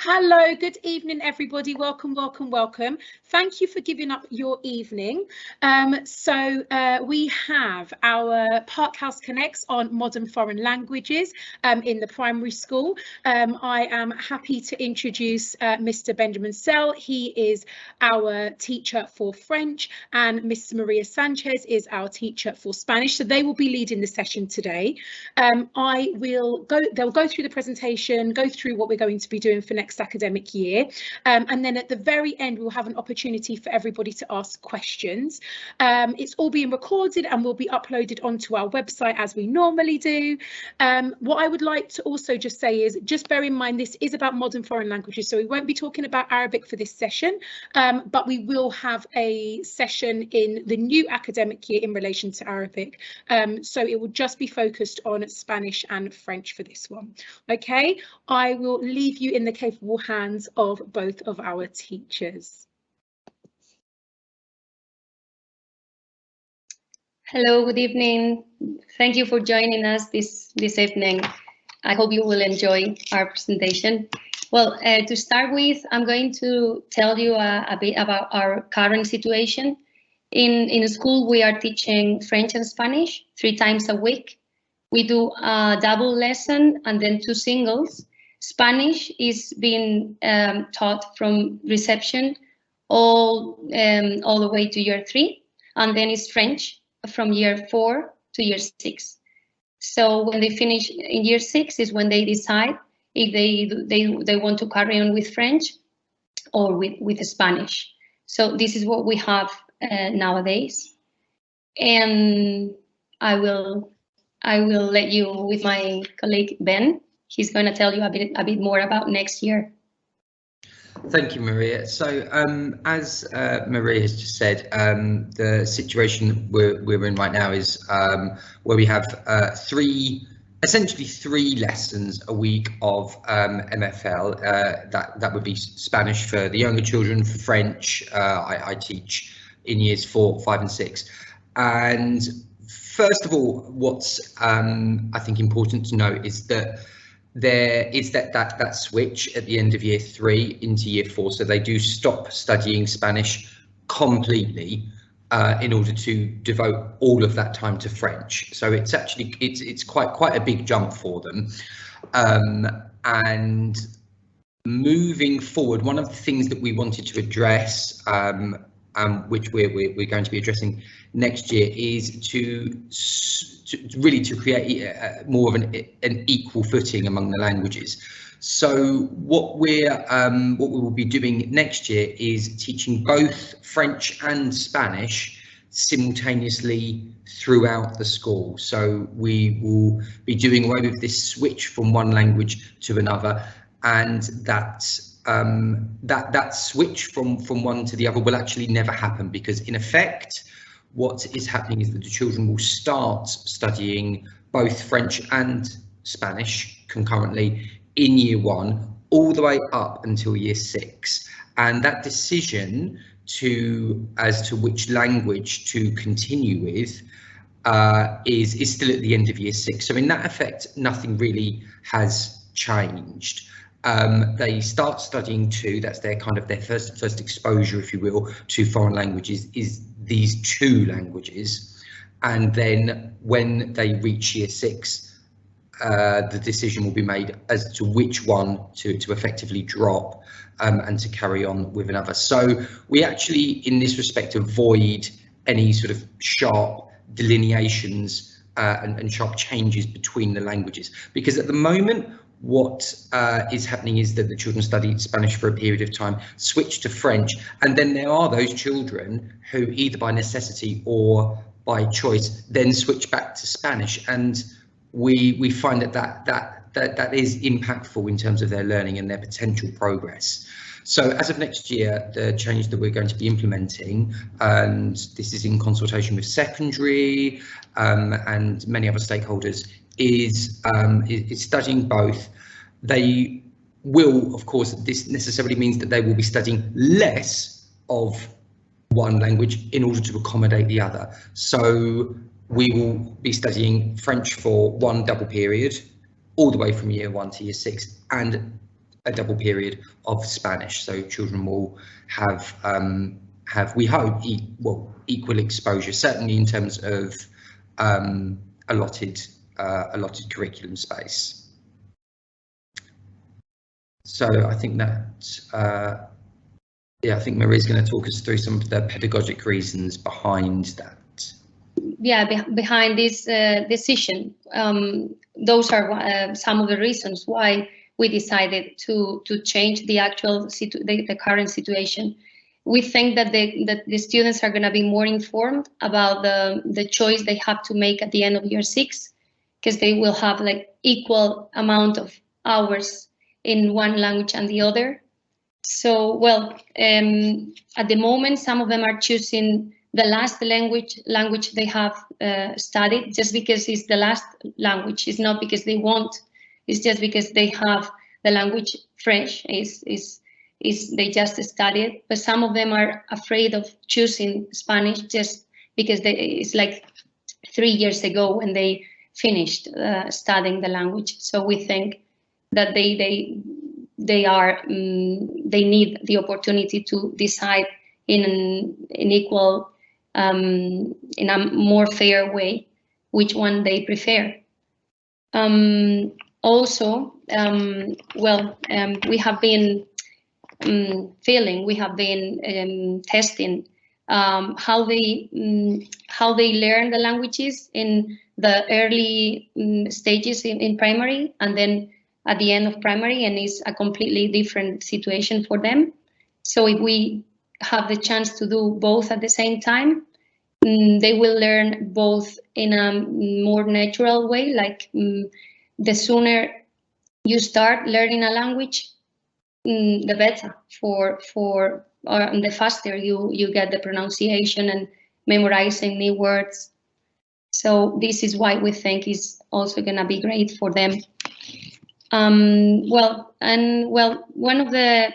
Hello, good evening, everybody. Welcome, welcome, welcome. Thank you for giving up your evening. We have our ParkHouseConnects on modern foreign languages in the primary school. I am happy to introduce Mr. Benjamin Sell. He is our teacher for French, and Mrs. Maria Sanchez is our teacher for Spanish. So they will be leading the session today. They'll go through the presentation, go through what we're going to be doing for next academic year, and then at the very end we'll have an opportunity for everybody to ask questions. It's all being recorded and will be uploaded onto our website as we normally do. What I would like to also just say is just bear in mind this is about modern foreign languages, so we won't be talking about Arabic for this session, but we will have a session in the new academic year in relation to Arabic, so it will just be focused on Spanish and French for this one. Okay, I will leave you in the capable hands of both of our teachers. Hello, good evening. Thank you for joining us this evening. I hope you will enjoy our presentation. Well, to start with, I'm going to tell you a bit about our current situation. In school, we are teaching French and Spanish 3 times a week. We do a double lesson and then 2 singles. Spanish is being taught from reception all the way to year 3, and then it's French from year 4 to year 6. So when they finish in year 6 is when they decide if they want to carry on with French or with Spanish. So this is what we have nowadays, and I will let you with my colleague Ben. He's going to tell you a bit more about next year. Thank you, Maria. So as Maria has just said, the situation we're in right now is where we have essentially three lessons a week of MFL. That would be Spanish for the younger children, for French I teach in years 4, 5 and 6. And first of all, what's I think important to note is that there is that switch at the end of year 3 into year 4, so they do stop studying Spanish completely in order to devote all of that time to French. So it's actually it's quite a big jump for them. And moving forward, one of the things that we wanted to address, which we're going to be addressing next year, is to create more of an equal footing among the languages. So what we will be doing next year is teaching both French and Spanish simultaneously throughout the school. So we will be doing away with this switch from one language to another, and that switch from one to the other will actually never happen, because in effect what is happening is that the children will start studying both French and Spanish concurrently in year 1 all the way up until year 6, and that decision as to which language to continue with is still at the end of year 6. So in that effect, nothing really has changed. They start studying 2, that's their first exposure, if you will, to foreign languages, is these 2 languages, and then when they reach year 6, the decision will be made as to which one to effectively drop and to carry on with another. So we actually, in this respect, avoid any sort of sharp delineations and sharp changes between the languages, because at the moment what is happening is that the children study Spanish for a period of time, switch to French, and then there are those children who either by necessity or by choice then switch back to Spanish, and we find that is impactful in terms of their learning and their potential progress. So as of next year, the change that we're going to be implementing, and this is in consultation with secondary and many other stakeholders, is studying both. They will, of course, this necessarily means that they will be studying less of one language in order to accommodate the other. So we will be studying French for 1 double period all the way from year 1 to year 6, and a double period of Spanish. So children will have we hope equal exposure, certainly in terms of allotted curriculum space. So I think that yeah, I think Marie's going to talk us through some of the pedagogic reasons behind that. Yeah, behind this decision, those are some of the reasons why we decided to change the actual the current situation. We think that the students are going to be more informed about the choice they have to make at the end of year 6, because they will have like equal amount of hours in one language and the other. So, well, at the moment, some of them are choosing the last language they have studied just because it's the last language. It's not because they want. It's just because they have the language fresh. They just studied. But some of them are afraid of choosing Spanish just because it's like 3 years ago when they finished studying the language. So we think that they need the opportunity to decide in an equal, in a more fair way, which one they prefer. Also, we have been testing how they learn the languages in the early stages in primary, and then at the end of primary, and it's a completely different situation for them. So if we have the chance to do both at the same time, they will learn both in a more natural way, like the sooner you start learning a language, the better the faster you get the pronunciation and memorizing new words. So this is why we think is also going to be great for them. One of the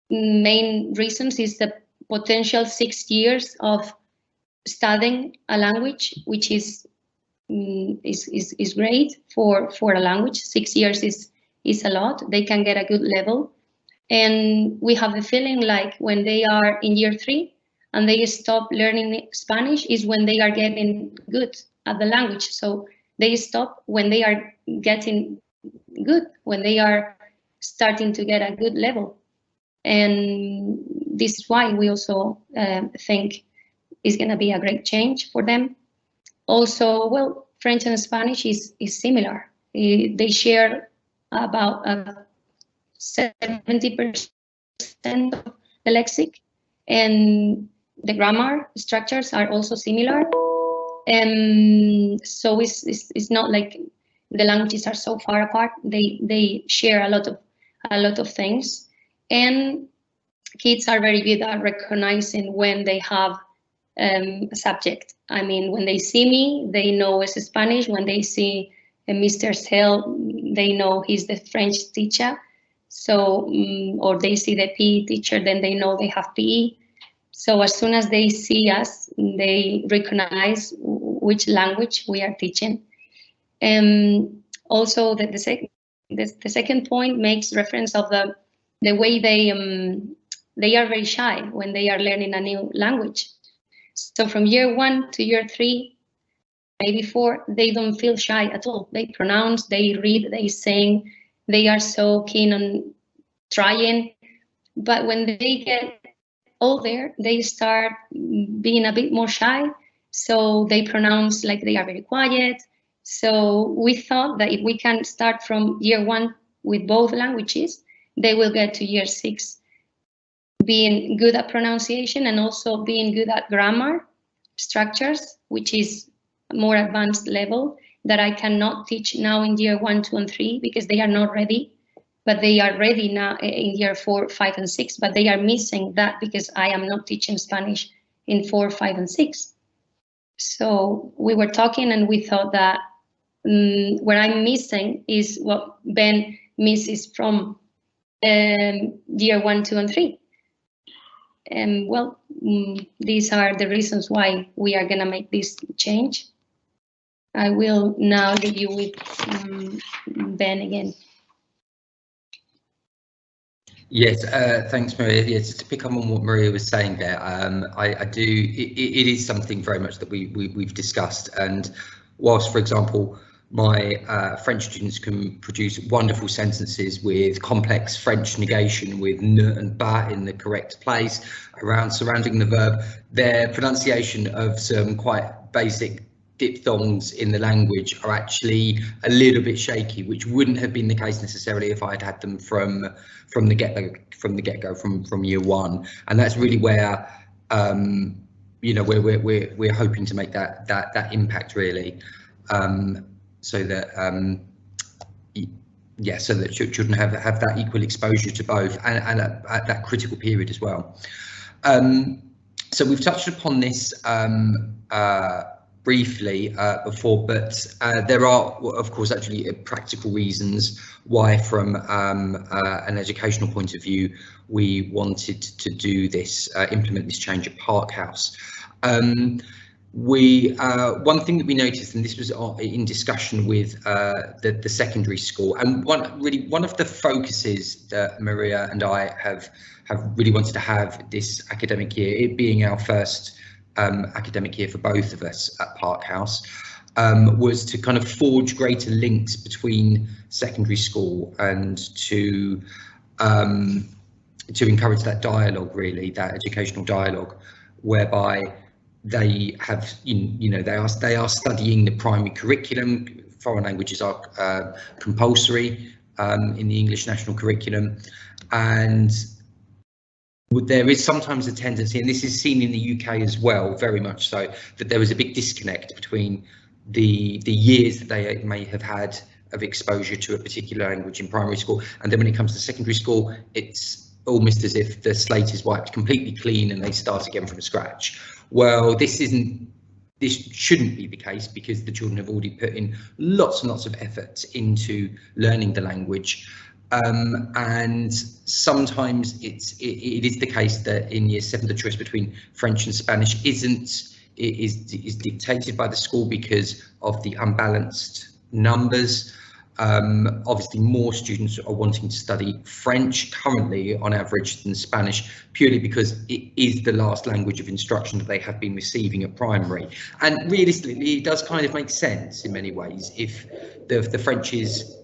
main reasons is the potential 6 years of studying a language, which is great for a language. 6 years is a lot. They can get a good level, and we have the feeling like when they are in year 3 and they stop learning Spanish is when they are getting good at the language. So they stop when they are getting good, when they are starting to get a good level. And this is why we also think it's going to be a great change for them. Also, well, French and Spanish is similar. They share about 70% of the lexic, and the grammar structures are also similar. And so it's not like the languages are so far apart. They share a lot of things, and kids are very good at recognizing when they have a subject. I mean, when they see me, they know it's Spanish. When they see Mr. Sell, they know he's the French teacher. So, or they see the PE teacher, then they know they have PE. So as soon as they see us, they recognize which language we are teaching. Also, the second point makes reference of the way they are very shy when they are learning a new language. So from year 1 to year 3, maybe 4, they don't feel shy at all. They pronounce, they read, they sing. They are so keen on trying. But when they get older, they start being a bit more shy. So they pronounce like they are very quiet. So we thought that if we can start from year 1 with both languages, they will get to year 6 being good at pronunciation and also being good at grammar structures, which is more advanced level that I cannot teach now in year 1, 2, and 3 because they are not ready. But they are ready now in year 4, 5, and 6. But they are missing that because I am not teaching Spanish in 4, 5, and 6. So we were talking and we thought that what I'm missing is what Ben misses from year 1, 2, and 3. And well, these are the reasons why we are going to make this change. I will now leave you with Ben again. Yes, thanks, Maria. Yes, to pick up on what Maria was saying there, I do. It is something very much that we've discussed, and whilst, for example, my French students can produce wonderful sentences with complex French negation with ne and ba in the correct place around surrounding the verb, their pronunciation of some quite basic diphthongs in the language are actually a little bit shaky, which wouldn't have been the case necessarily if I'd had them from the get-go from year one. And that's really where you know, we're hoping to make that impact really, so that yeah, so that children have that equal exposure to both, and at that critical period as well. So we've touched upon this briefly before, but there are, of course, actually practical reasons why, from an educational point of view, we wanted to do this, implement this change at Park House. One thing that we noticed, and this was in discussion with the secondary school, and one of the focuses that Maria and I have really wanted to have this academic year, it being our first academic year for both of us at Park House, was to kind of forge greater links between secondary school and to encourage that dialogue, really, that educational dialogue, whereby they have, you know, they are studying the primary curriculum. Foreign languages are compulsory in the English national curriculum, and there is sometimes a tendency, and this is seen in the UK as well, very much so, that there is a big disconnect between the years that they may have had of exposure to a particular language in primary school, and then when it comes to secondary school, it's almost as if the slate is wiped completely clean and they start again from scratch. Well, this shouldn't be the case, because the children have already put in lots and lots of effort into learning the language. And sometimes it is the case that in year 7 the choice between French and Spanish is dictated by the school because of the unbalanced numbers. Obviously more students are wanting to study French currently on average than Spanish, purely because it is the last language of instruction that they have been receiving at primary. And realistically, it does kind of make sense in many ways if the French is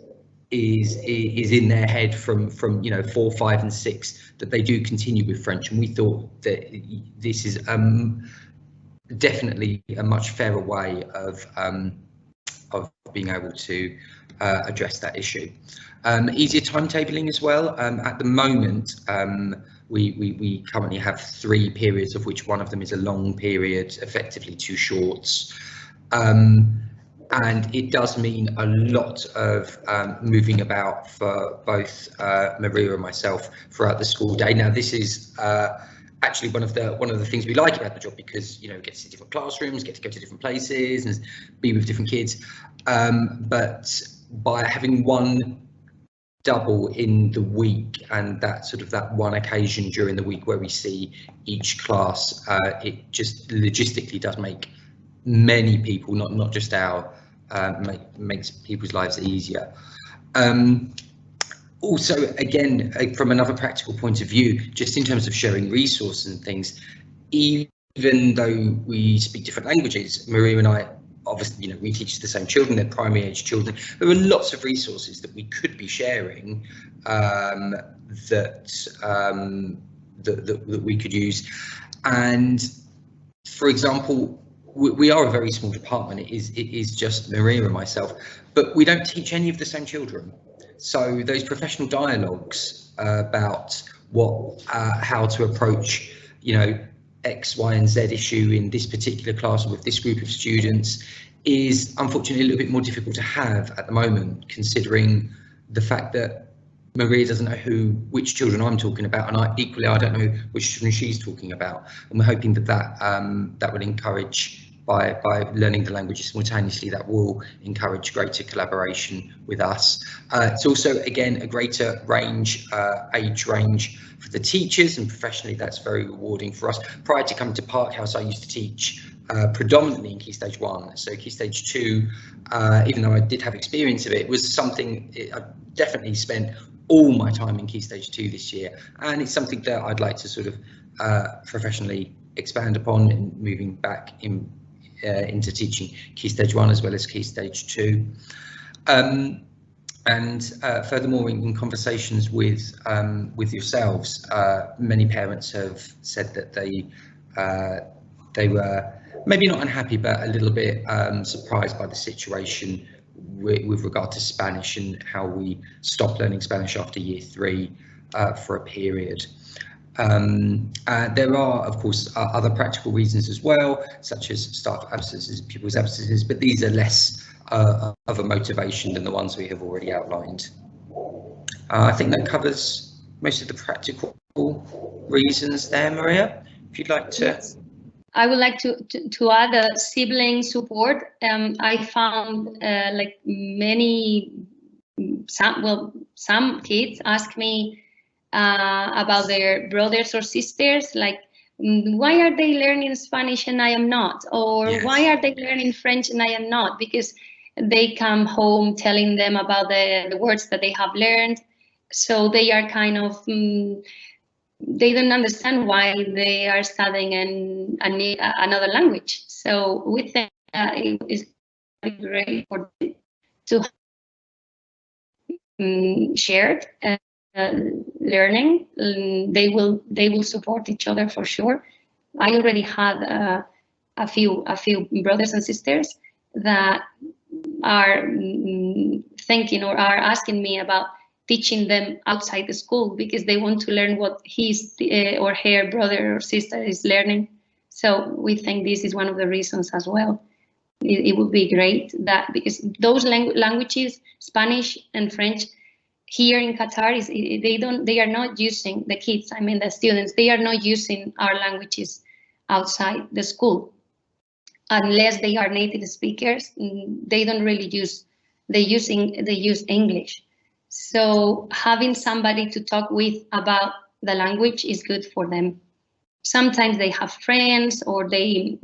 in their head from you know 4, 5 and 6, that they do continue with French. And we thought that this is definitely a much fairer way of being able to address that issue. Easier timetabling as well. At the moment, we currently have 3 periods, of which one of them is a long period, effectively 2 shorts. And it does mean a lot of moving about for both Maria and myself throughout the school day. Now, this is actually one of the things we like about the job, because you know, we get to see different classrooms, get to go to different places and be with different kids. But by having one double in the week, and that one occasion during the week where we see each class, it just logistically does make many people, not just our makes people's lives easier. Also, again, from another practical point of view, just in terms of sharing resources and things, even though we speak different languages, Maria and I, obviously, you know, we teach the same children, they're primary age children. There are lots of resources that we could be sharing that we could use. And for example, we are a very small department. It is just Maria and myself, but we don't teach any of the same children. So those professional dialogues about how to approach, you know, X, Y, and Z issue in this particular class with this group of students is unfortunately a little bit more difficult to have at the moment, considering the fact that Maria doesn't know which children I'm talking about, and I don't know which children she's talking about. And we're hoping that will encourage, by learning the languages simultaneously, that will encourage greater collaboration with us. It's also, again, a greater age range for the teachers, and professionally that's very rewarding for us. Prior to coming to Park House, I used to teach predominantly in Key Stage 1, so Key Stage 2, even though I did have experience of it, was something I definitely spent all my time in Key Stage 2 this year, and it's something that I'd like to sort of professionally expand upon in moving back into teaching Key Stage 1 as well as Key Stage 2. Furthermore, in conversations with yourselves, many parents have said that they were maybe not unhappy, but a little bit surprised by the situation with regard to Spanish and how we stopped learning Spanish after year 3 for a period. There are, of course, other practical reasons as well, such as staff absences, pupils' absences, but these are less of a motivation than the ones we have already outlined. I think that covers most of the practical reasons there, Maria, if you'd like to. Yes. I would like to add sibling support. I found like some kids ask me about their brothers or sisters, like, why are they learning Spanish and I am not? Or yes. Why are they learning French and I am not? Because they come home telling them about the words that they have learned. So they are kind of, they don't understand why they are studying another language. So we think it is great for them to shared learning. They will support each other for sure. I already had a few brothers and sisters that are thinking or are asking me about teaching them outside the school because they want to learn what his or her brother or sister is learning. So we think this is one of the reasons as well. It would be great that, because those languages, Spanish and French, here in Qatar, they are not using, the kids, I mean the students, they are not using our languages outside the school. Unless they are native speakers, they don't really use, they use English. So having somebody to talk with about the language is good for them. Sometimes they have friends or they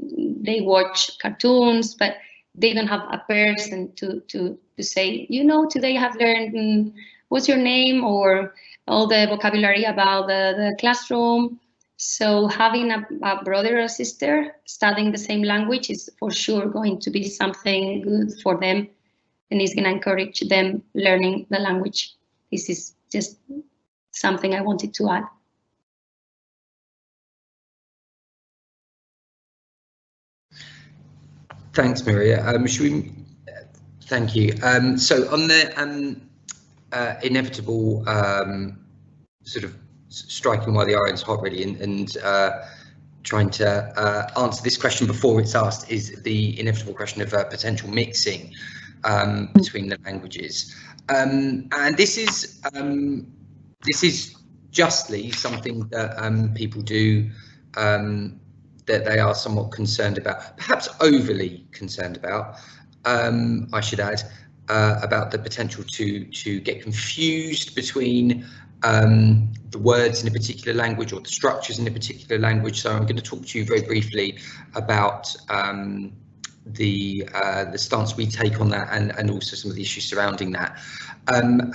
watch cartoons, but they don't have a person to say, you know, today I have learned what's your name, or all the vocabulary about the classroom. So having a brother or sister studying the same language is for sure going to be something good for them, and it's going to encourage them learning the language. This is just something I wanted to add. Thanks, Maria. Thank you. So on the inevitable sort of striking while the iron's hot, really, and trying to answer this question before it's asked, is the inevitable question of potential mixing between the languages. And this is justly something that people do, that they are somewhat concerned about, perhaps overly concerned about, I should add, about the potential to get confused between the words in a particular language or the structures in a particular language. So I'm going to talk to you very briefly about the stance we take on that, and also some of the issues surrounding that.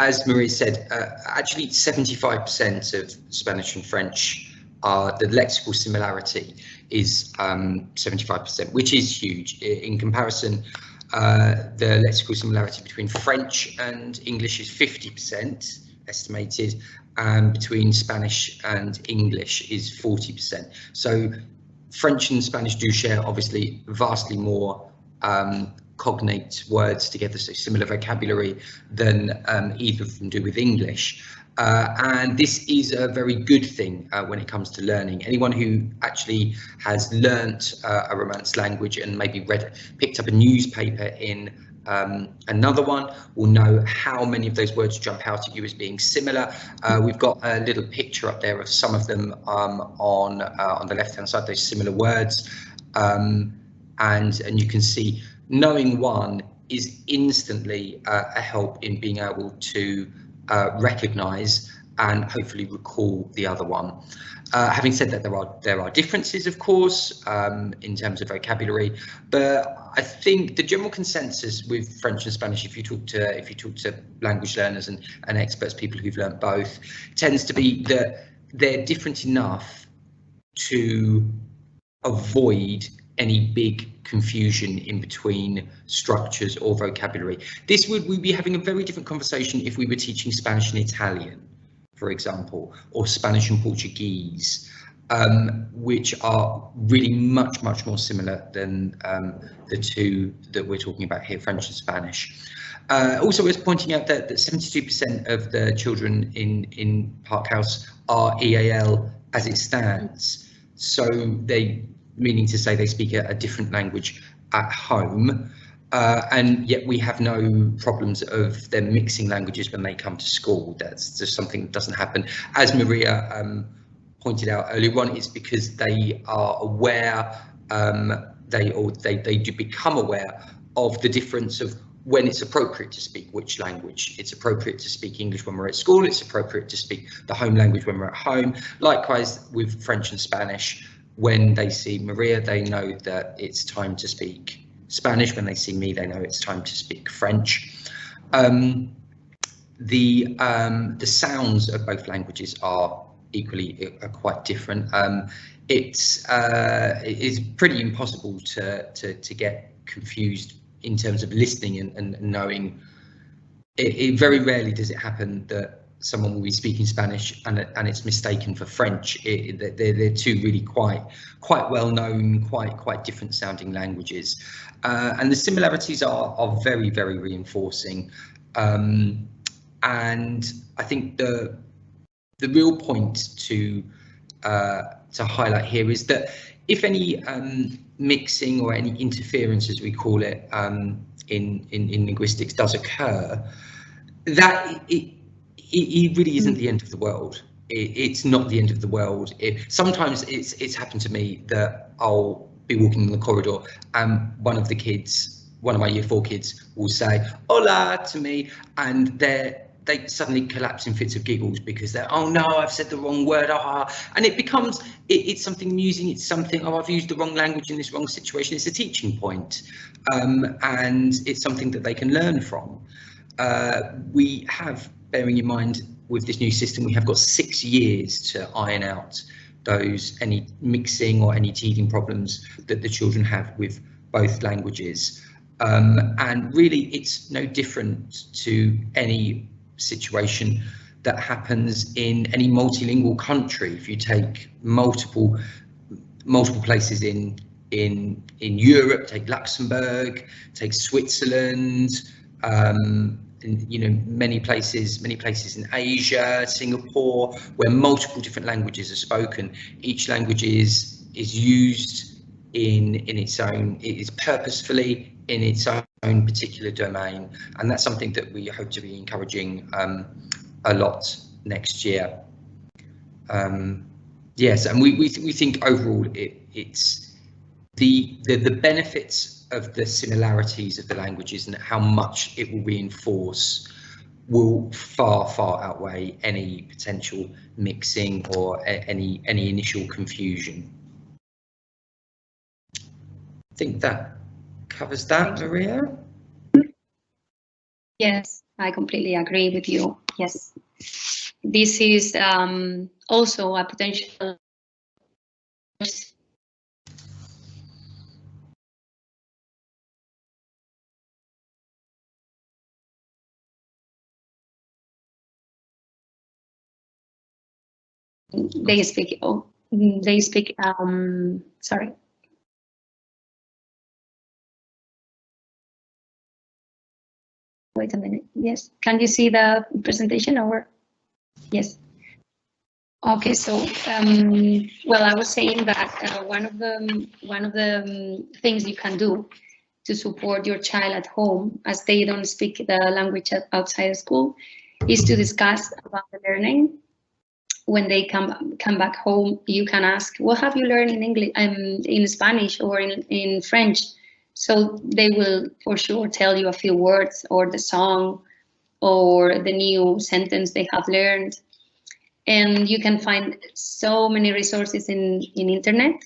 As Maria said, actually 75% of Spanish and French, the lexical similarity is 75%, which is huge. In comparison, the lexical similarity between French and English is 50% estimated, and between Spanish and English is 40%. So French and Spanish do share obviously vastly more cognate words together, so similar vocabulary, than either of them do with English. And this is a very good thing when it comes to learning. Anyone who actually has learnt a Romance language and maybe picked up a newspaper in another one will know how many of those words jump out at you as being similar. We've got a little picture up there of some of them on the left-hand side, those similar words, and you can see knowing one is instantly a help in being able to recognise and hopefully recall the other one. Having said that, there are differences, of course, in terms of vocabulary, but I think the general consensus with French and Spanish, if you talk to language learners and experts, people who've learned both, tends to be that they're different enough to avoid any big confusion in between structures or vocabulary. We'd be having a very different conversation if we were teaching Spanish and Italian, for example, or Spanish and Portuguese, which are really much more similar than the two that we're talking about here, French and Spanish. Also, worth pointing out that 72% of the children in Park House are EAL as it stands, so meaning to say they speak a different language at home, and yet we have no problems of them mixing languages when they come to school. That's just something that doesn't happen. As Maria pointed out earlier on, it's because they are aware, they do become aware of the difference of when it's appropriate to speak which language. It's appropriate to speak English when we're at school, it's appropriate to speak the home language when we're at home. Likewise with French and Spanish, when they see Maria, they know that it's time to speak Spanish. When they see me, they know it's time to speak French. The sounds of both languages are quite different. It's pretty impossible to get confused in terms of listening and knowing. It very rarely does it happen that someone will be speaking Spanish and it's mistaken for French. They're two really quite well known, quite different sounding languages, and the similarities are very reinforcing. And I think the real point to highlight here is that if any mixing or any interference, as we call it, in linguistics does occur, that it really isn't the end of the world. It's not the end of the world. Sometimes it's happened to me that I'll be walking in the corridor and one of my year 4 kids will say "Hola" to me, and they suddenly collapse in fits of giggles because they're, oh no, I've said the wrong word, and it becomes, it's something amusing, it's something, oh, I've used the wrong language in this wrong situation. It's a teaching point, and it's something that they can learn from. We have, bearing in mind with this new system, we have got 6 years to iron out any mixing or any teething problems that the children have with both languages. And really it's no different to any situation that happens in any multilingual country. If you take multiple places in Europe, take Luxembourg, take Switzerland, you know, many places in Asia, Singapore, where multiple different languages are spoken. Each language is used in its own, it is purposefully in its own particular domain, and that's something that we hope to be encouraging a lot next year. Yes, and we think overall it's the benefits of the similarities of the languages and how much it will reinforce will far outweigh any potential mixing or any initial confusion. I think that covers that, Maria. Yes, I completely agree with you. Yes, this is also a potential. They speak. Oh, they speak. Sorry. Wait a minute. Yes. Can you see the presentation or? Yes. Okay. So, well, I was saying that one of the things you can do to support your child at home, as they don't speak the language outside of school, is to discuss about the learning. When they come back home, you can ask, what have you learned in English, in Spanish or in French? So they will for sure tell you a few words or the song or the new sentence they have learned. And you can find so many resources in internet,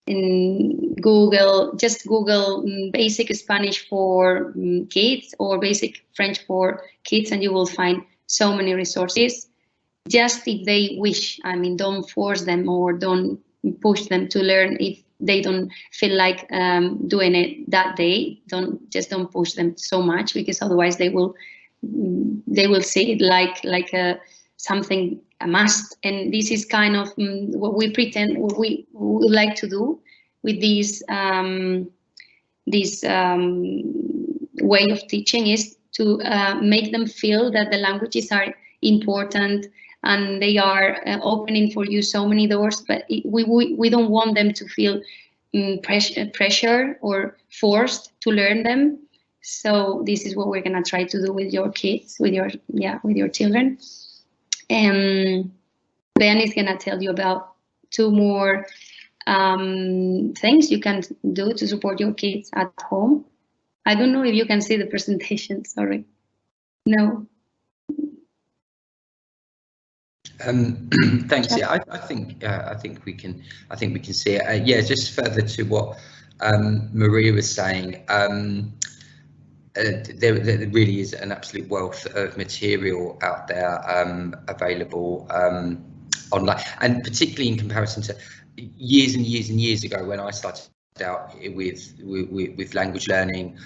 in Google. Just Google basic Spanish for kids or basic French for kids, and you will find so many resources. Just if they wish, I mean, don't force them or don't push them to learn if they don't feel like doing it that day. Don't push them so much, because otherwise they will see it like something a must. And this is kind of what we would like to do with this way of teaching, is to make them feel that the languages are important and they are opening for you so many doors, but we don't want them to feel pressure or forced to learn them. So this is what we're gonna try to do with your kids, with your children. And Ben is gonna tell you about 2 more things you can do to support your kids at home. I don't know if you can see the presentation, sorry. No. Thanks. Yeah, I think we can see it. Yeah, just further to what Maria was saying. There really is an absolute wealth of material out there available online, and particularly in comparison to years and years and years ago when I started out with language learning.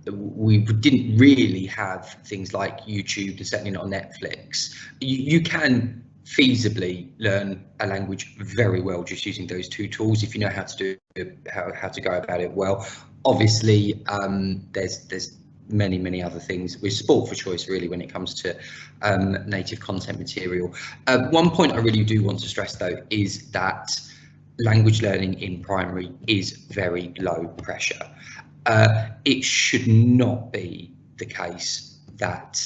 We didn't really have things like YouTube, and certainly not on Netflix. You can feasibly learn a language very well just using those 2 tools if you know how to how to go about it well. Obviously, there's many other things. We're sport for choice really when it comes to native content material. One point I really do want to stress though is that language learning in primary is very low pressure. It should not be the case that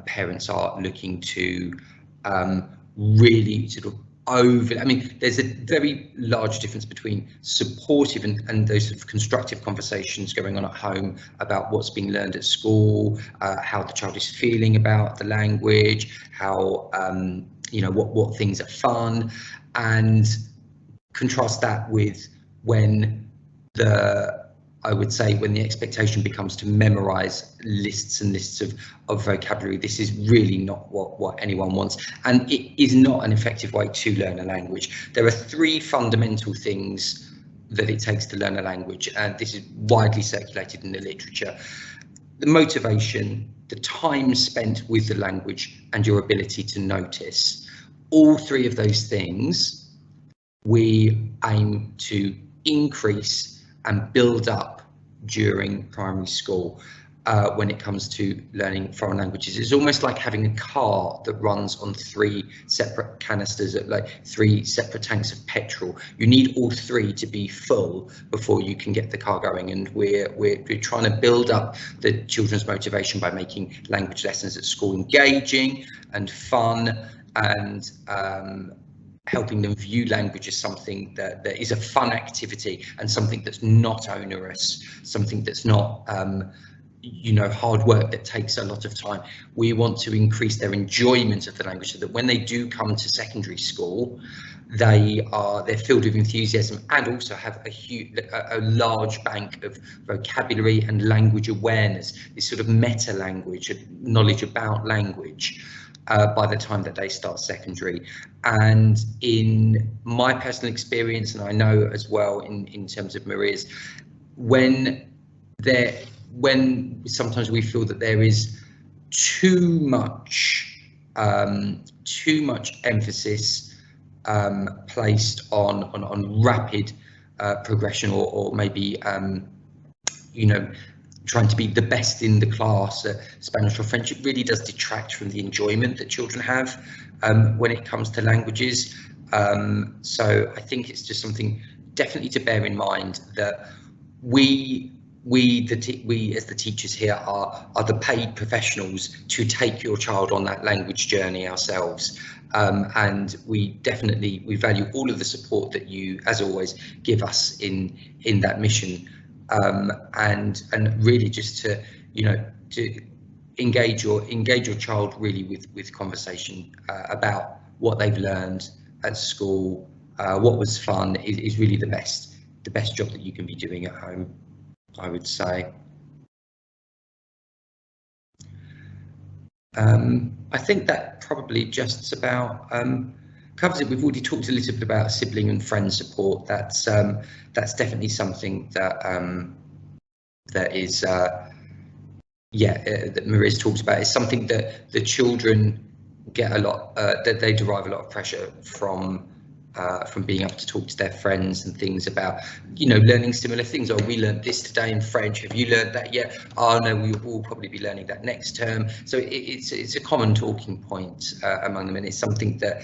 parents are looking to really sort of I mean, there's a very large difference between supportive and those sort of constructive conversations going on at home about what's being learned at school, how the child is feeling about the language, how you know, what things are fun, and contrast that with when I would say when the expectation becomes to memorize lists and lists of vocabulary. This is really not what anyone wants, and it is not an effective way to learn a language. There are 3 fundamental things that it takes to learn a language, and this is widely circulated in the literature: the motivation, the time spent with the language, and your ability to notice. All 3 of those things we aim to increase and build up during primary school when it comes to learning foreign languages. It's almost like having a car that runs on 3 separate canisters, like 3 separate tanks of petrol. You need all 3 to be full before you can get the car going, and we're trying to build up the children's motivation by making language lessons at school engaging and fun, and helping them view language as something that is a fun activity and something that's not onerous, something that's not you know, hard work that takes a lot of time. We want to increase their enjoyment of the language so that when they do come to secondary school, they're filled with enthusiasm and also have a large bank of vocabulary and language awareness, this sort of meta language, knowledge about language, by the time that they start secondary. And in my personal experience, and I know as well in terms of Maria's, when sometimes we feel that there is too much emphasis placed on rapid progression, or maybe you know, trying to be the best in the class at Spanish or French, it really does detract from the enjoyment that children have when it comes to languages. So I think it's just something definitely to bear in mind, that we as the teachers here are the paid professionals to take your child on that language journey ourselves, and we value all of the support that you, as always, give us in that mission, and really just to, you know, to engage your child really with conversation about what they've learned at school. What was fun is really the best job that you can be doing at home, I would say. I think that probably just about covers it. We've already talked a little bit about sibling and friend support. That's definitely something that that is that Maria's talked about. It's something that the children get a lot, that they derive a lot of pressure from being able to talk to their friends and things about, you know, learning similar things. Oh, we learned this today in French. Have you learned that yet? Oh no, we will probably be learning that next term. So it's a common talking point among them, and it's something that,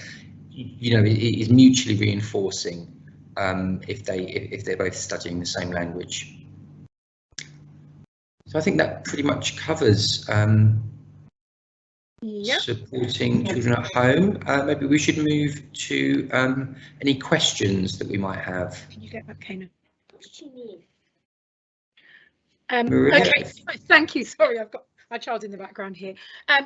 you know, it is mutually reinforcing if they're both studying the same language. So I think that pretty much covers supporting children at home. Maybe we should move to any questions that we might have. Can you get that, Kana? Maria? Okay, thank you. Sorry, I've got my child in the background here.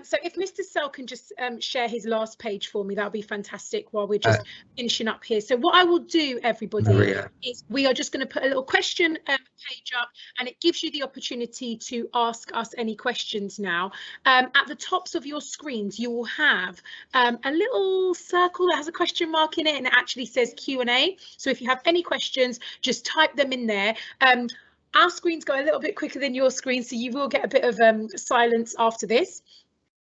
So if Mr. Sell can just share his last page for me, that'll be fantastic while we're just finishing up here. So what I will do, everybody, Maria, is we are just going to put a little question page up, and it gives you the opportunity to ask us any questions now. At the tops of your screens, you will have a little circle that has a question mark in it, and it actually says Q&A. So if you have any questions, just type them in there. Our screens go a little bit quicker than your screen, so you will get a bit of silence after this.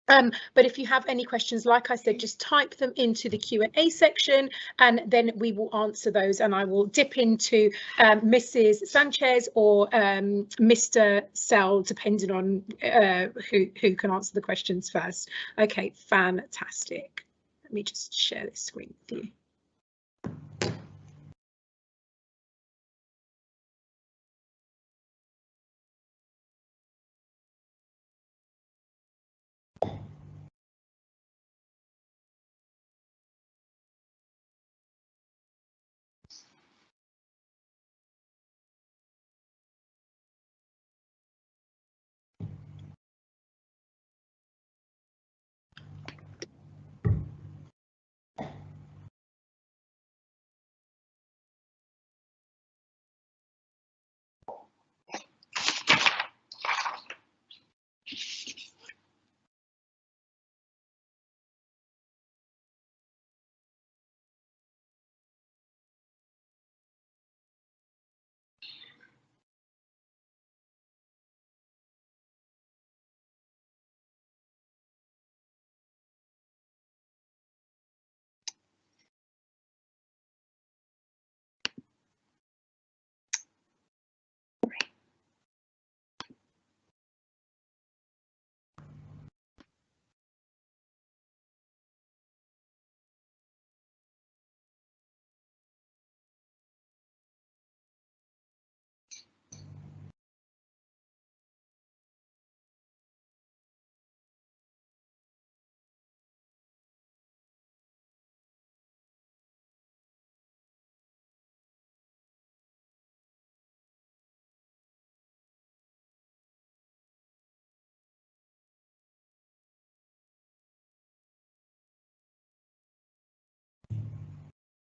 But if you have any questions, like I said, just type them into the Q&A section, and then we will answer those, and I will dip into Mrs. Sanchez or Mr. Sell, depending on who can answer the questions first. Okay, fantastic. Let me just share this screen with you.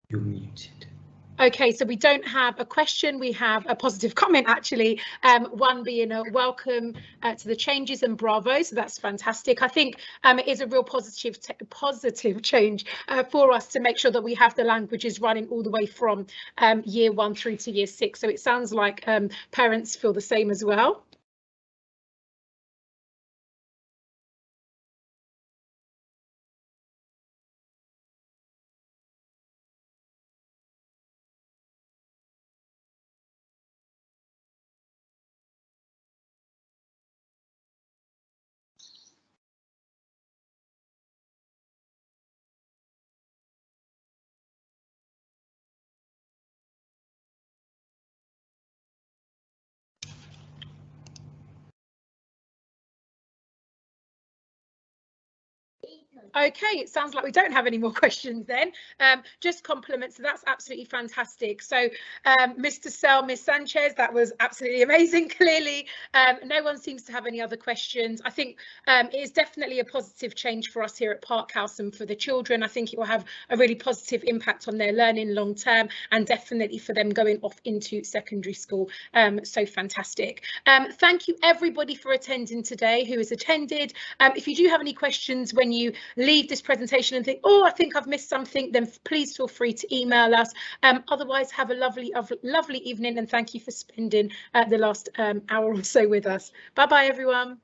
you're muted. Okay, so we don't have a question, we have a positive comment actually, one being a welcome to the changes and bravo, so that's fantastic. I think it is a real positive change for us to make sure that we have the languages running all the way from year 1 through to year 6, so it sounds like parents feel the same as well. Okay, it sounds like we don't have any more questions then. Just compliments, so that's absolutely fantastic. So Mr. Sell, Miss Sanchez, that was absolutely amazing. Clearly no one seems to have any other questions. I think it is definitely a positive change for us here at Park House and for the children. I think it will have a really positive impact on their learning long term, and definitely for them going off into secondary school. So fantastic. Thank you everybody for attending today, who has attended. If you do have any questions when you leave this presentation and think, oh, I think I've missed something, then please feel free to email us. Otherwise, have a lovely evening, and thank you for spending the last hour or so with us. Bye bye, everyone.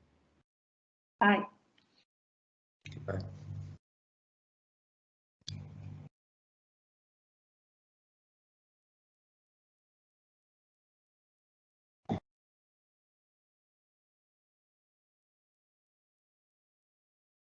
Bye. Bye.